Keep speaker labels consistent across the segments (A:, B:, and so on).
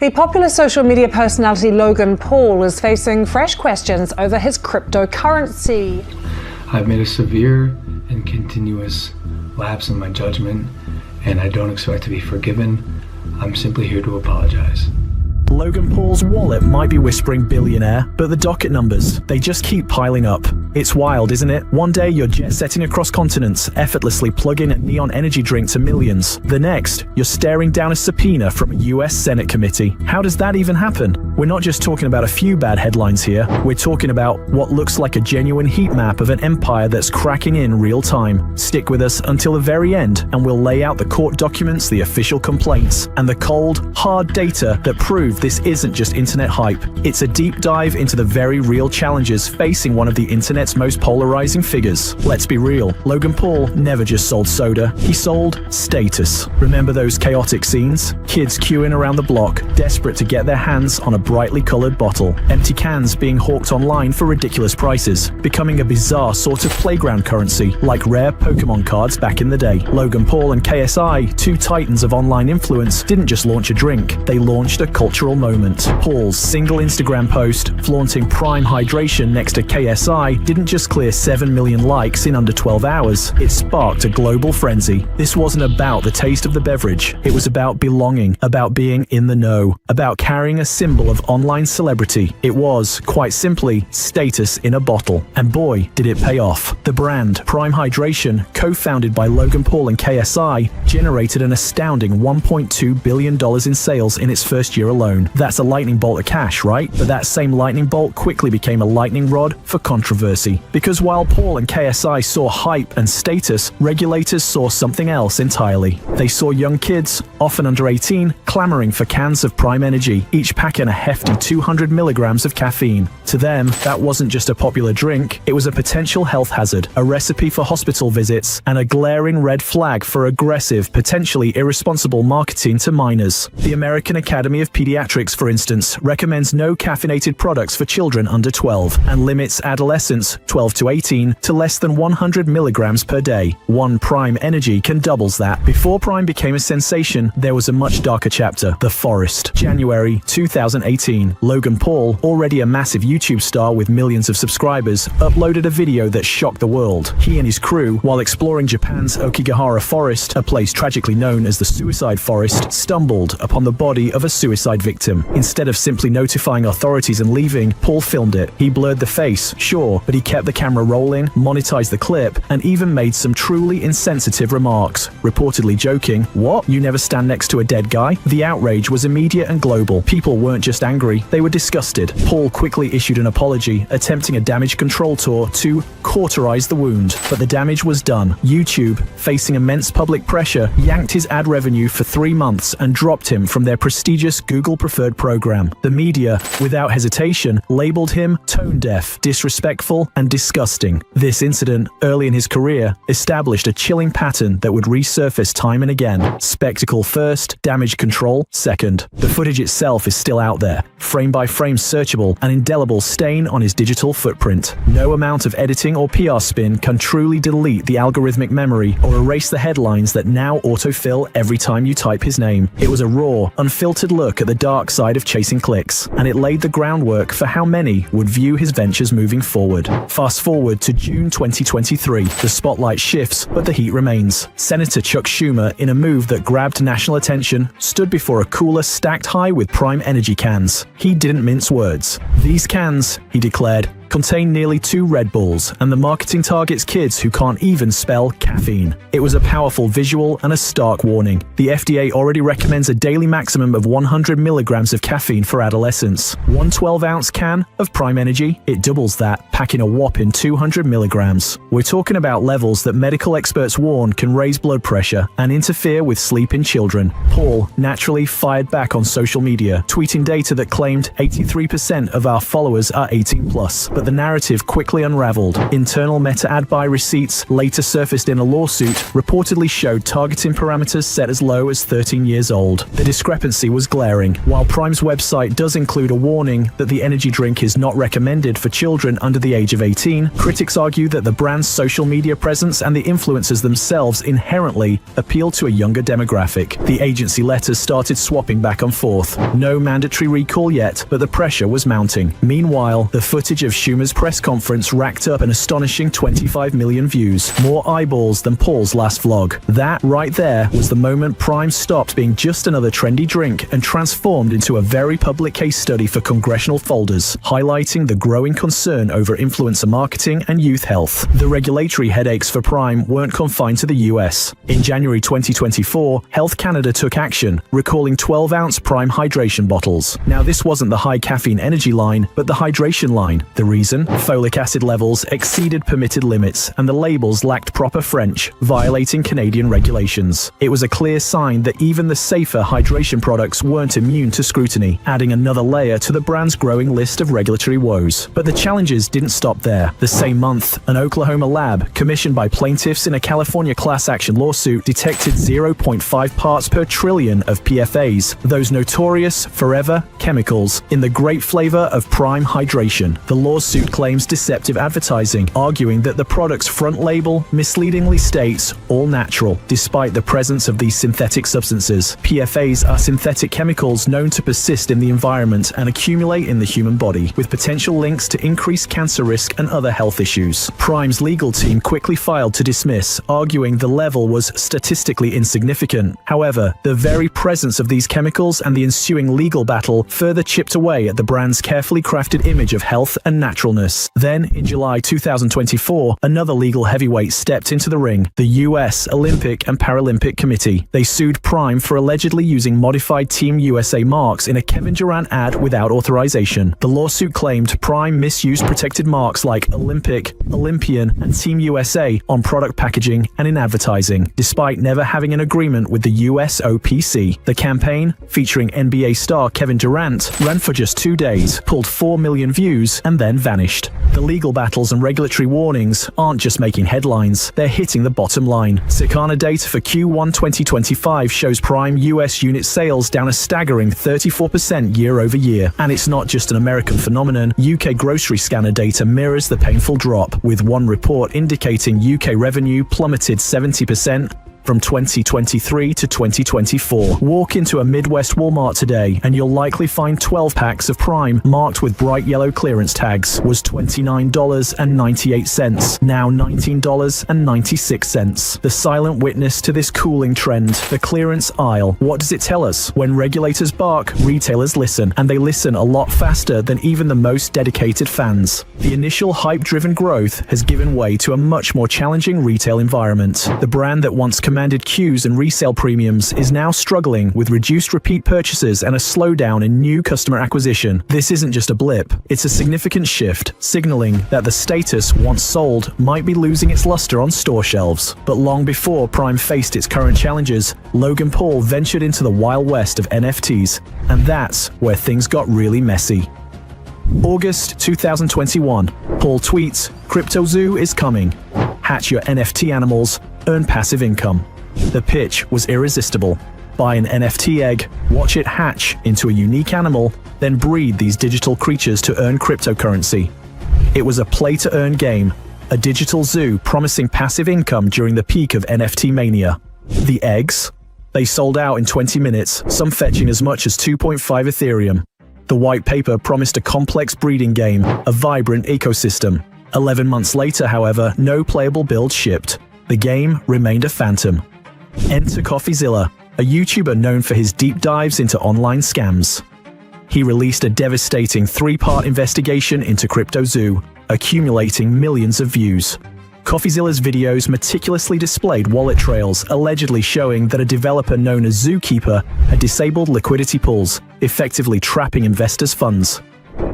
A: The popular social media personality Logan Paul is facing fresh questions over his cryptocurrency.
B: I've made a severe and continuous lapse in my judgment, and I don't expect to be forgiven. I'm simply here to apologize.
C: Logan Paul's wallet might be whispering billionaire, but the docket numbers, they just keep piling up. It's wild, isn't it? One day you're jet-setting across continents, effortlessly plugging a neon energy drink to millions. The next, you're staring down a subpoena from a US Senate committee. How does that even happen? We're not just talking about a few bad headlines here. We're talking about what looks like a genuine heat map of an empire that's cracking in real time. Stick with us until the very end, and we'll lay out the court documents, the official complaints, and the cold, hard data that prove this isn't just internet hype. It's a deep dive into the very real challenges facing one of the internet's most polarizing figures. Let's be real, Logan Paul never just sold soda, he sold status. Remember those chaotic scenes? Kids queuing around the block, desperate to get their hands on a brightly colored bottle. Empty cans being hawked online for ridiculous prices, becoming a bizarre sort of playground currency, like rare Pokemon cards back in the day. Logan Paul and KSI, two titans of online influence, didn't just launch a drink, they launched a cultural moment. Paul's single Instagram post, flaunting Prime hydration next to KSI, didn't just clear 7 million likes in under 12 hours, it sparked a global frenzy. This wasn't about the taste of the beverage, it was about belonging, about being in the know, about carrying a symbol of online celebrity. It was, quite simply, status in a bottle. And boy, did it pay off. The brand, Prime Hydration, co-founded by Logan Paul and KSI, generated an astounding $1.2 billion in sales in its first year alone. That's a lightning bolt of cash, right? But that same lightning bolt quickly became a lightning rod for controversy. Because while Paul and KSI saw hype and status, regulators saw something else entirely. They saw young kids, often under 18, clamoring for cans of Prime Energy, each packing a hefty 200 milligrams of caffeine. To them, that wasn't just a popular drink, it was a potential health hazard, a recipe for hospital visits, and a glaring red flag for aggressive, potentially irresponsible marketing to minors. The American Academy of Pediatrics, for instance, recommends no caffeinated products for children under 12 and limits adolescents 12 to 18 to less than 100 milligrams per day. One Prime Energy can doubles that. Before Prime became a sensation, there was a much darker chapter, The Forest. January 2018. Logan Paul, already a massive YouTube star with millions of subscribers, uploaded a video that shocked the world. He and his crew, while exploring Japan's Okigahara Forest, a place tragically known as the Suicide Forest, stumbled upon the body of a suicide victim. Instead of simply notifying authorities and leaving, Paul filmed it. He blurred the face, sure, but he kept the camera rolling, monetized the clip, and even made some truly insensitive remarks, reportedly joking, "What? You never stand next to a dead guy?" The outrage was immediate and global. People weren't just angry, they were disgusted. Paul quickly issued an apology, attempting a damage control tour to cauterize the wound, but the damage was done. YouTube, facing immense public pressure, yanked his ad revenue for 3 months and dropped him from their prestigious Google Preferred program. The media, without hesitation, labeled him tone-deaf, disrespectful, and disgusting. This incident, early in his career, established a chilling pattern that would resurface time and again. Spectacle first, damage control second. The footage itself is still out there, frame by frame searchable, an indelible stain on his digital footprint. No amount of editing or PR spin can truly delete the algorithmic memory or erase the headlines that now autofill every time you type his name. It was a raw, unfiltered look at the dark side of chasing clicks, and it laid the groundwork for how many would view his ventures moving forward. Fast forward to June 2023. The spotlight shifts, but the heat remains. Senator Chuck Schumer, in a move that grabbed national attention, stood before a cooler stacked high with Prime Energy cans. He didn't mince words. "These cans," he declared, contain nearly 2 Red Bulls, and the marketing targets kids who can't even spell caffeine. It was a powerful visual and a stark warning. The FDA already recommends a daily maximum of 100 milligrams of caffeine for adolescents. One 12-ounce can of Prime Energy, it doubles that, packing a whopping 200 milligrams. We're talking about levels that medical experts warn can raise blood pressure and interfere with sleep in children. Paul naturally fired back on social media, tweeting data that claimed 83% of our followers are 18+. But but the narrative quickly unraveled. Internal meta ad buy receipts later surfaced in a lawsuit reportedly showed targeting parameters set as low as 13 years old. The discrepancy was glaring. While Prime's website does include a warning that the energy drink is not recommended for children under the age of 18, critics argue that the brand's social media presence and the influencers themselves inherently appeal to a younger demographic. The agency letters started swapping back and forth. No mandatory recall yet, but the pressure was mounting. Meanwhile, the footage of Schumer's press conference racked up an astonishing 25 million views, more eyeballs than Paul's last vlog. That right there was the moment Prime stopped being just another trendy drink and transformed into a very public case study for congressional folders, highlighting the growing concern over influencer marketing and youth health. The regulatory headaches for Prime weren't confined to the US. In January 2024, Health Canada took action, recalling 12-ounce Prime hydration bottles. Now, this wasn't the high caffeine energy line, but the hydration line. The reason? Folic acid levels exceeded permitted limits, and the labels lacked proper French, violating Canadian regulations. It was a clear sign that even the safer hydration products weren't immune to scrutiny, adding another layer to the brand's growing list of regulatory woes. But the challenges didn't stop there. The same month, an Oklahoma lab, commissioned by plaintiffs in a California class action lawsuit, detected 0.5 parts per trillion of PFAs, those notorious forever chemicals, in the great flavor of Prime hydration. The lawsuit claims deceptive advertising, arguing that the product's front label misleadingly states all natural, despite the presence of these synthetic substances. PFAs are synthetic chemicals known to persist in the environment and accumulate in the human body, with potential links to increased cancer risk and other health issues. Prime's legal team quickly filed to dismiss, arguing the level was statistically insignificant. However, the very presence of these chemicals and the ensuing legal battle further chipped away at the brand's carefully crafted image of health and naturalness. Then, in July 2024, another legal heavyweight stepped into the ring, the US Olympic and Paralympic Committee. They sued Prime for allegedly using modified Team USA marks in a Kevin Durant ad without authorization. The lawsuit claimed Prime misused protected marks like Olympic, Olympian, and Team USA on product packaging and in advertising, despite never having an agreement with the USOPC. The campaign, featuring NBA star Kevin Durant, ran for just 2 days, pulled 4 million views, and then vanished. The legal battles and regulatory warnings aren't just making headlines, they're hitting the bottom line. Circana data for Q1 2025 shows Prime US unit sales down a staggering 34% year over year. And it's not just an American phenomenon. UK grocery scanner data mirrors the painful drop, with one report indicating UK revenue plummeted 70% from 2023 to 2024. Walk into a Midwest Walmart today and you'll likely find 12 packs of Prime marked with bright yellow clearance tags. Was $29.98, now $19.96. The silent witness to this cooling trend, the clearance aisle. What does it tell us? When regulators bark, retailers listen, and they listen a lot faster than even the most dedicated fans. The initial hype-driven growth has given way to a much more challenging retail environment. The brand that once commanded queues and resale premiums is now struggling with reduced repeat purchases and a slowdown in new customer acquisition. This isn't just a blip, it's a significant shift, signaling that the status once sold might be losing its luster on store shelves. But long before Prime faced its current challenges, Logan Paul ventured into the wild west of NFTs, and that's where things got really messy. August 2021, Paul tweets, "CryptoZoo is coming. Hatch your NFT animals, earn passive income." The pitch was irresistible. Buy an NFT egg, watch it hatch into a unique animal, then breed these digital creatures to earn cryptocurrency. It was a play-to-earn game, a digital zoo promising passive income during the peak of NFT mania. The eggs? They sold out in 20 minutes, some fetching as much as 2.5 Ethereum. The white paper promised a complex breeding game, a vibrant ecosystem. 11 months later, however, no playable build shipped. The game remained a phantom. Enter CoffeeZilla, a YouTuber known for his deep dives into online scams. He released a devastating 3-part investigation into CryptoZoo, accumulating millions of views. CoffeeZilla's videos meticulously displayed wallet trails, allegedly showing that a developer known as Zookeeper had disabled liquidity pools, effectively trapping investors' funds.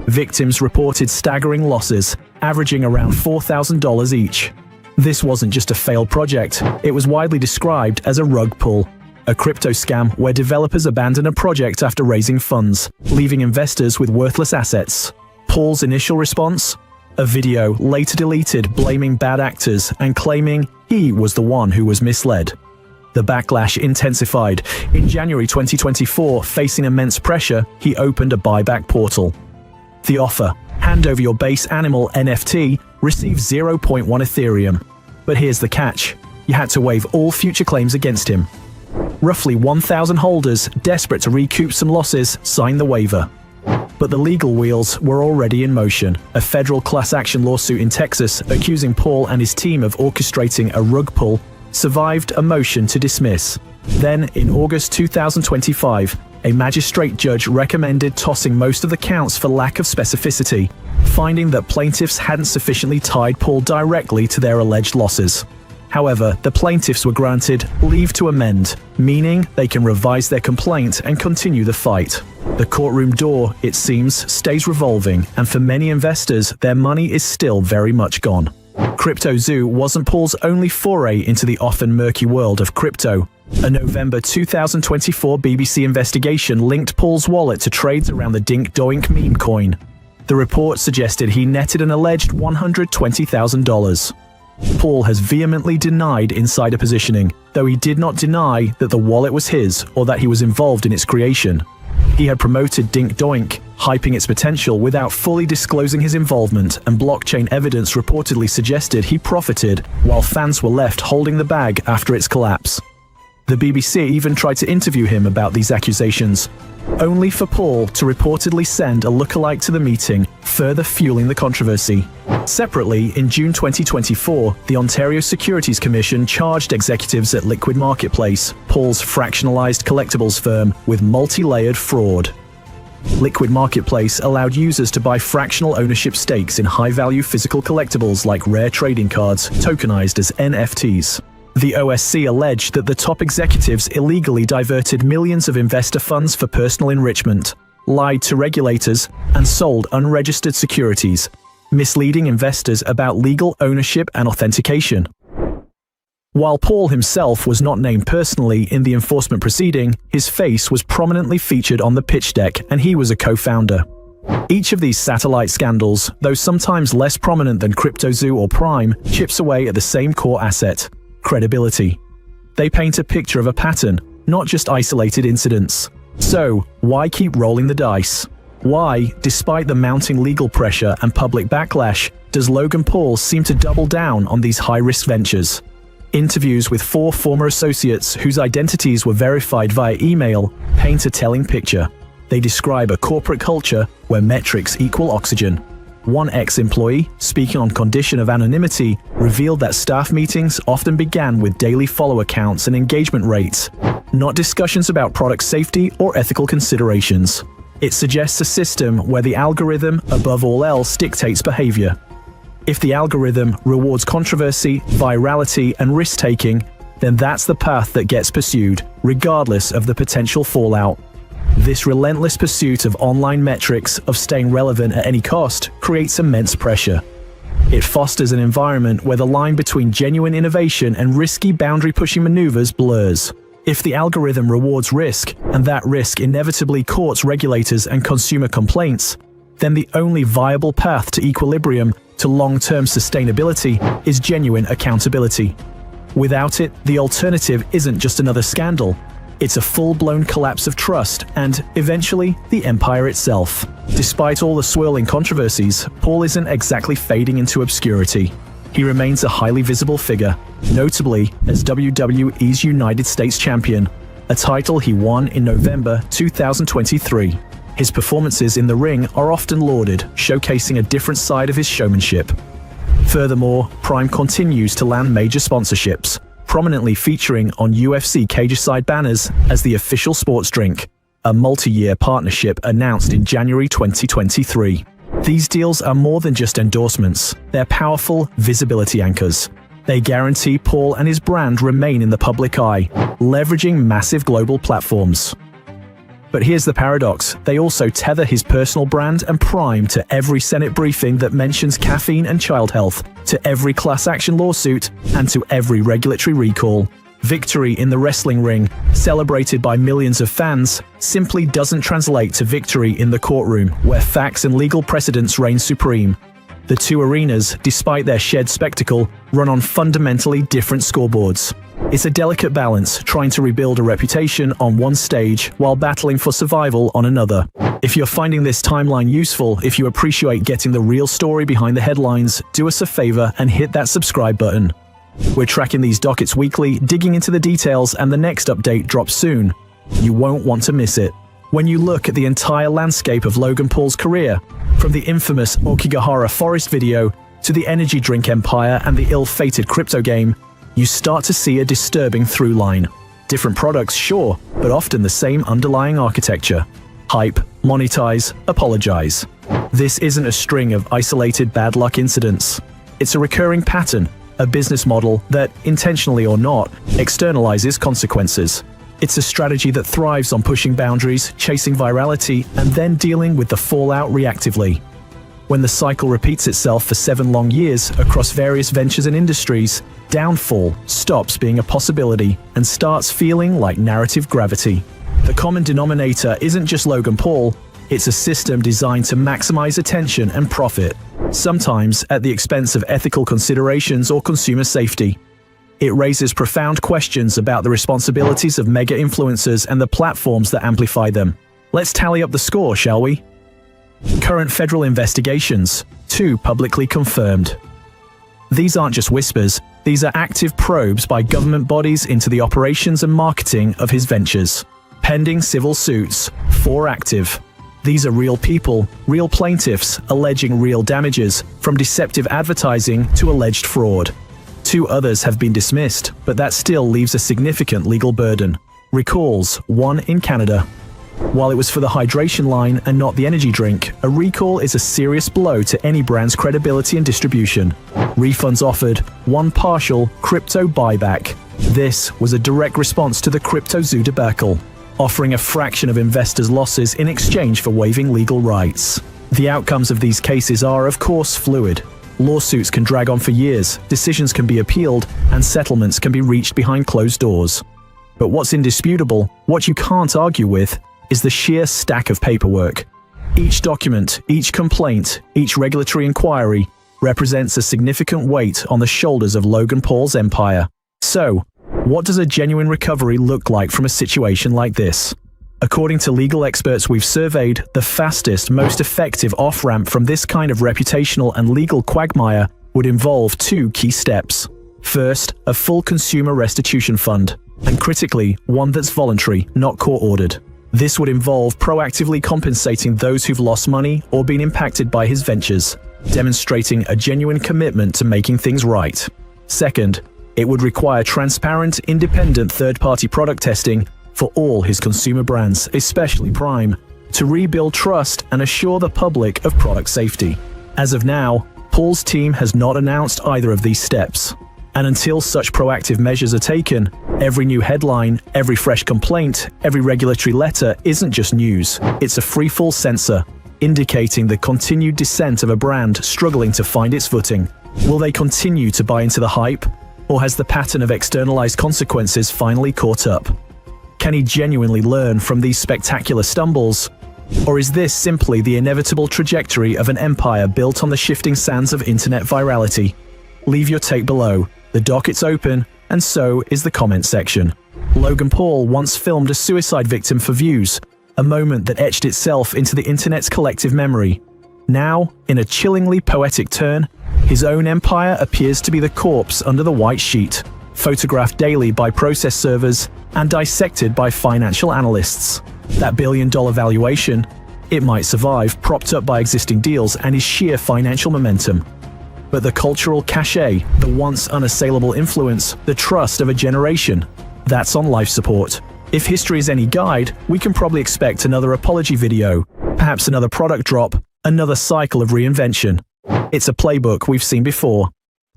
C: Victims reported staggering losses, averaging around $4,000 each. This wasn't just a failed project, it was widely described as a rug pull, a crypto scam where developers abandon a project after raising funds, leaving investors with worthless assets. Paul's initial response? A video later deleted blaming bad actors and claiming he was the one who was misled. The backlash intensified. In January 2024, facing immense pressure, he opened a buyback portal. The offer, hand over your base animal NFT, received 0.1 Ethereum. But here's the catch. You had to waive all future claims against him. Roughly 1,000 holders, desperate to recoup some losses, signed the waiver. But the legal wheels were already in motion. A federal class action lawsuit in Texas accusing Paul and his team of orchestrating a rug pull survived a motion to dismiss. Then, in August 2025, a magistrate judge recommended tossing most of the counts for lack of specificity, finding that plaintiffs hadn't sufficiently tied Paul directly to their alleged losses. However, the plaintiffs were granted leave to amend, meaning they can revise their complaint and continue the fight. The courtroom door, it seems, stays revolving, and for many investors, their money is still very much gone. CryptoZoo wasn't Paul's only foray into the often murky world of crypto. A November 2024 BBC investigation linked Paul's wallet to trades around the Dink Doink meme coin. The report suggested he netted an alleged $120,000. Paul has vehemently denied insider positioning, though he did not deny that the wallet was his or that he was involved in its creation. He had promoted Dink Doink, hyping its potential without fully disclosing his involvement, and blockchain evidence reportedly suggested he profited while fans were left holding the bag after its collapse. The BBC even tried to interview him about these accusations, only for Paul to reportedly send a lookalike to the meeting, further fueling the controversy. Separately, in June 2024, the Ontario Securities Commission charged executives at Liquid Marketplace, Paul's fractionalized collectibles firm, with multi-layered fraud. Liquid Marketplace allowed users to buy fractional ownership stakes in high-value physical collectibles like rare trading cards, tokenized as NFTs. The OSC alleged that the top executives illegally diverted millions of investor funds for personal enrichment, lied to regulators, and sold unregistered securities, misleading investors about legal ownership and authentication. While Paul himself was not named personally in the enforcement proceeding, his face was prominently featured on the pitch deck, and he was a co-founder. Each of these satellite scandals, though sometimes less prominent than CryptoZoo or Prime, chips away at the same core asset: credibility. They paint a picture of a pattern, not just isolated incidents. So, why keep rolling the dice? Why, despite the mounting legal pressure and public backlash, does Logan Paul seem to double down on these high-risk ventures? Interviews with 4 former associates whose identities were verified via email paint a telling picture. They describe a corporate culture where metrics equal oxygen. One ex-employee, speaking on condition of anonymity, revealed that staff meetings often began with daily follower counts and engagement rates, not discussions about product safety or ethical considerations. It suggests a system where the algorithm, above all else, dictates behavior. If the algorithm rewards controversy, virality, and risk-taking, then that's the path that gets pursued, regardless of the potential fallout. This relentless pursuit of online metrics, of staying relevant at any cost, creates immense pressure. It fosters an environment where the line between genuine innovation and risky boundary-pushing maneuvers blurs. If the algorithm rewards risk, and that risk inevitably courts regulators and consumer complaints, then the only viable path to equilibrium, to long-term sustainability, is genuine accountability. Without it, the alternative isn't just another scandal. It's a full-blown collapse of trust and, eventually, the empire itself. Despite all the swirling controversies, Paul isn't exactly fading into obscurity. He remains a highly visible figure, notably as WWE's United States Champion, a title he won in November 2023. His performances in the ring are often lauded, showcasing a different side of his showmanship. Furthermore, Prime continues to land major sponsorships, prominently featuring on UFC cage-side banners as the official sports drink, a multi-year partnership announced in January 2023. These deals are more than just endorsements, they're powerful visibility anchors. They guarantee Paul and his brand remain in the public eye, leveraging massive global platforms. But here's the paradox, they also tether his personal brand and Prime to every Senate briefing that mentions caffeine and child health, to every class action lawsuit, and to every regulatory recall. Victory in the wrestling ring, celebrated by millions of fans, simply doesn't translate to victory in the courtroom, where facts and legal precedents reign supreme. The two arenas, despite their shared spectacle, run on fundamentally different scoreboards. It's a delicate balance, trying to rebuild a reputation on one stage while battling for survival on another. If you're finding this timeline useful, if you appreciate getting the real story behind the headlines, do us a favor and hit that subscribe button. We're tracking these dockets weekly, digging into the details, and the next update drops soon. You won't want to miss it. When you look at the entire landscape of Logan Paul's career, from the infamous Okigahara Forest video to the energy drink empire and the ill-fated crypto game, you start to see a disturbing through line. Different products, sure, but often the same underlying architecture. Hype, monetize, apologize. This isn't a string of isolated bad luck incidents. It's a recurring pattern, a business model that, intentionally or not, externalizes consequences. It's a strategy that thrives on pushing boundaries, chasing virality, and then dealing with the fallout reactively. When the cycle repeats itself for 7 long years across various ventures and industries, downfall stops being a possibility and starts feeling like narrative gravity. The common denominator isn't just Logan Paul, it's a system designed to maximize attention and profit, sometimes at the expense of ethical considerations or consumer safety. It raises profound questions about the responsibilities of mega influencers and the platforms that amplify them. Let's tally up the score, shall we? Current federal investigations, 2 publicly confirmed. These aren't just whispers, these are active probes by government bodies into the operations and marketing of his ventures. Pending civil suits, 4 active. These are real people, real plaintiffs, alleging real damages, from deceptive advertising to alleged fraud. 2 others have been dismissed, but that still leaves a significant legal burden. Recalls, 1 in Canada. While it was for the hydration line and not the energy drink, a recall is a serious blow to any brand's credibility and distribution. Refunds offered, 1 partial crypto buyback. This was a direct response to the CryptoZoo debacle, offering a fraction of investors' losses in exchange for waiving legal rights. The outcomes of these cases are, of course, fluid. Lawsuits can drag on for years, decisions can be appealed, and settlements can be reached behind closed doors. But what's indisputable, what you can't argue with, is the sheer stack of paperwork. Each document, each complaint, each regulatory inquiry represents a significant weight on the shoulders of Logan Paul's empire. So, what does a genuine recovery look like from a situation like this? According to legal experts we've surveyed, the fastest, most effective off-ramp from this kind of reputational and legal quagmire would involve 2 key steps. First, a full consumer restitution fund, and critically, one that's voluntary, not court-ordered. This would involve proactively compensating those who've lost money or been impacted by his ventures, demonstrating a genuine commitment to making things right. Second, it would require transparent, independent third-party product testing for all his consumer brands, especially Prime, to rebuild trust and assure the public of product safety. As of now, Paul's team has not announced either of these steps. And until such proactive measures are taken, every new headline, every fresh complaint, every regulatory letter isn't just news. It's a free-fall sensor, indicating the continued descent of a brand struggling to find its footing. Will they continue to buy into the hype? Or has the pattern of externalized consequences finally caught up? Can he genuinely learn from these spectacular stumbles? Or is this simply the inevitable trajectory of an empire built on the shifting sands of internet virality? Leave your take below. The docket's open, and so is the comment section. Logan Paul once filmed a suicide victim for views, a moment that etched itself into the internet's collective memory. Now, in a chillingly poetic turn, his own empire appears to be the corpse under the white sheet, photographed daily by process servers and dissected by financial analysts. That billion-dollar valuation, it might survive, propped up by existing deals and his sheer financial momentum. But the cultural cachet, the once unassailable influence, the trust of a generation, that's on life support. If history is any guide, we can probably expect another apology video, perhaps another product drop, another cycle of reinvention. It's a playbook we've seen before.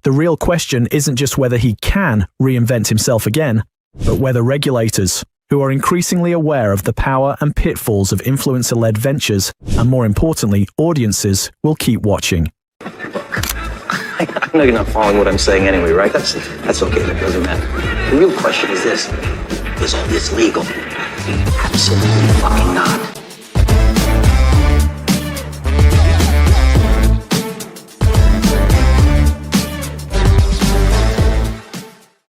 C: The real question isn't just whether he can reinvent himself again, but whether regulators, who are increasingly aware of the power and pitfalls of influencer-led ventures, and more importantly, audiences, will keep watching.
D: I know you're not following what I'm saying anyway, right? That's okay, that doesn't matter. The real question is this: is all this legal? Absolutely fucking